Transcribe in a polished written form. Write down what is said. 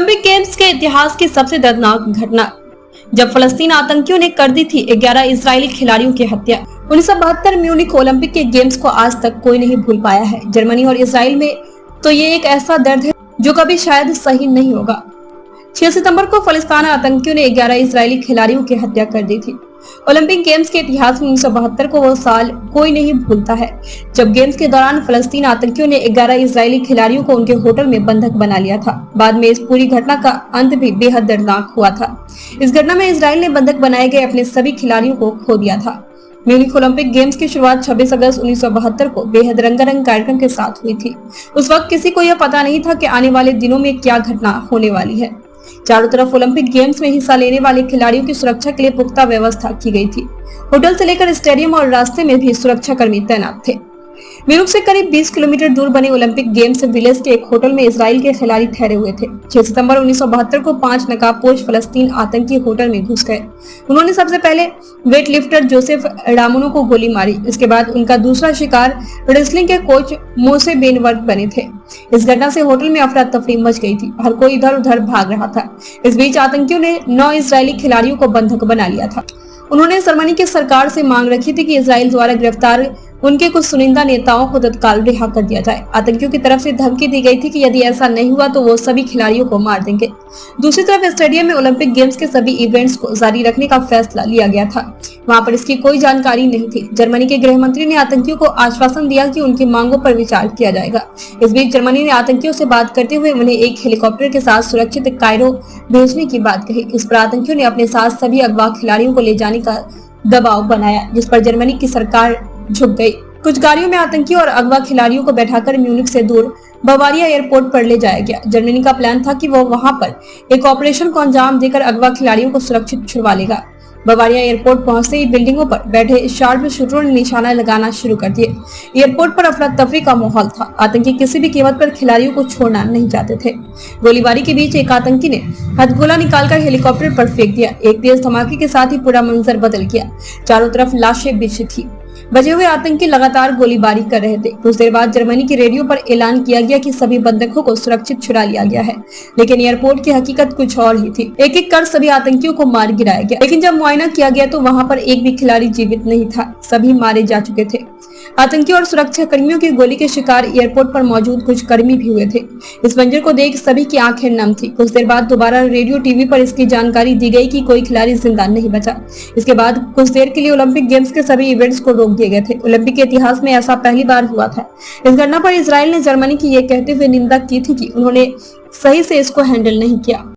Olympic games के इतिहास की सबसे दर्दनाक घटना जब फलस्तीन आतंकियों ने कर दी थी 11 इजरायली खिलाड़ियों की हत्या। 1972 म्यूनिख ओलंपिक के गेम्स को आज तक कोई नहीं भूल पाया है। जर्मनी और इसराइल में तो ये एक ऐसा दर्द है जो कभी शायद सही नहीं होगा। 6 सितंबर को फलस्तीन आतंकियों ने 11 इजरायली खिलाड़ियों की हत्या कर दी थी। ओलंपिक गेम्स के इतिहास में 1972 को वो साल कोई नहीं भूलता है जब गेम्स के दौरान फलस्तीन आतंकियों ने 11 इजरायली खिलाड़ियों को उनके होटल में बंधक बना लिया था। बाद में इस पूरी घटना का अंत भी बेहद दर्दनाक हुआ था। इस घटना में इसराइल ने बंधक बनाए गए अपने सभी खिलाड़ियों को खो दिया था। म्यूनिख ओलंपिक गेम्स की शुरुआत 26 अगस्त 1972 को बेहद रंगारंग कार्यक्रम के साथ हुई थी। उस वक्त किसी को यह पता नहीं था कि आने वाले दिनों में क्या घटना होने वाली है। चारों तरफ ओलंपिक गेम्स में हिस्सा लेने वाले खिलाड़ियों की सुरक्षा के लिए पुख्ता व्यवस्था की गई थी। होटल से लेकर स्टेडियम और रास्ते में भी सुरक्षा कर्मी तैनात थे। म्यूनिख से करीब 20 किलोमीटर दूर बने ओलंपिक गेम्स विलेज के एक होटल में इजराइल के खिलाड़ी ठहरे हुए थे। 6 सितंबर 1972 को 5 नकाबपोश फलस्तीन आतंकी होटल में घुस गए। उन्होंने सबसे पहले वेट लिफ्टर जोसेफ रामोनो को गोली मारी। इसके बाद उनका दूसरा शिकार रेसलिंग के कोच मोसे बेनवर्क बने थे। इस घटना से होटल में अफरा तफरी मच गई थी। हर कोई इधर उधर भाग रहा था। इस बीच आतंकियों ने 9 इजरायली खिलाड़ियों को बंधक बना लिया था। उन्होंने जर्मनी की सरकार से मांग रखी थी कि इजराइल द्वारा गिरफ्तार उनके कुछ चुनिंदा नेताओं को तत्काल रिहा कर दिया जाए। आतंकियों की तरफ से धमकी दी गई थी कि यदि ऐसा नहीं हुआ तो वो सभी खिलाड़ियों को मार देंगे। दूसरी तरफ स्टेडियम में ओलंपिक गेम्स के सभी इवेंट्स को जारी रखने का फैसला लिया गया था। वहां पर इसकी कोई जानकारी नहीं थी। जर्मनी के गृह मंत्री ने आतंकियों को आश्वासन दिया कि उनकी मांगों पर विचार किया जाएगा। इस बीच जर्मनी ने आतंकियों से बात करते हुए उन्हें एक हेलीकॉप्टर के साथ सुरक्षित कायरो भेजने की बात कही। इस पर आतंकियों ने अपने साथ सभी अगवा खिलाड़ियों को ले जाने का दबाव बनाया, जिस पर जर्मनी की सरकार झुक गई। कुछ गाड़ियों में आतंकियों और अगवा खिलाड़ियों को बैठाकर म्यूनिख से दूर बवारिया एयरपोर्ट पर ले जाया गया। जर्मनी का प्लान था कि वो वहां पर एक ऑपरेशन को अंजाम देकर अगवा खिलाड़ियों को सुरक्षित छुड़वा लेगा। बवारिया एयरपोर्ट पहुंचते ही बिल्डिंगों पर बैठे शार्प शूटरों ने निशाना लगाना शुरू कर दिए। एयरपोर्ट पर अफरा तफरी का माहौल था। आतंकी किसी भी कीमत पर खिलाड़ियों को छोड़ना नहीं चाहते थे। गोलीबारी के बीच एक आतंकी ने हथगोला निकालकर हेलीकॉप्टर पर फेंक दिया। एक तेज धमाके के साथ ही पूरा मंजर बदल गया। चारों तरफ लाशें बिछी थी। बचे हुए आतंकी लगातार गोलीबारी कर रहे थे। कुछ देर बाद जर्मनी की रेडियो पर ऐलान किया गया कि सभी बंधकों को सुरक्षित छुड़ा लिया गया है, लेकिन एयरपोर्ट की हकीकत कुछ और ही थी। एक एक कर सभी आतंकियों को मार गिराया गया, लेकिन जब मुआयना किया गया तो वहां पर एक भी खिलाड़ी जीवित नहीं था। सभी मारे जा चुके थे। आतंकियों और सुरक्षा कर्मियों की गोली के शिकार एयरपोर्ट पर मौजूद कुछ कर्मी भी हुए थे। इस मंजर को देख सभी की आंखें नम थी। कुछ देर बाद दोबारा रेडियो टीवी पर इसकी जानकारी दी गई कि कोई खिलाड़ी जिंदा नहीं बचा। इसके बाद कुछ देर के लिए ओलंपिक गेम्स के सभी इवेंट्स को रोक दिए गए थे। ओलंपिक के इतिहास में ऐसा पहली बार हुआ था। इस घटना पर इसराइल ने जर्मनी की ये कहते हुए निंदा की थी कि उन्होंने सही से इसको हैंडल नहीं किया।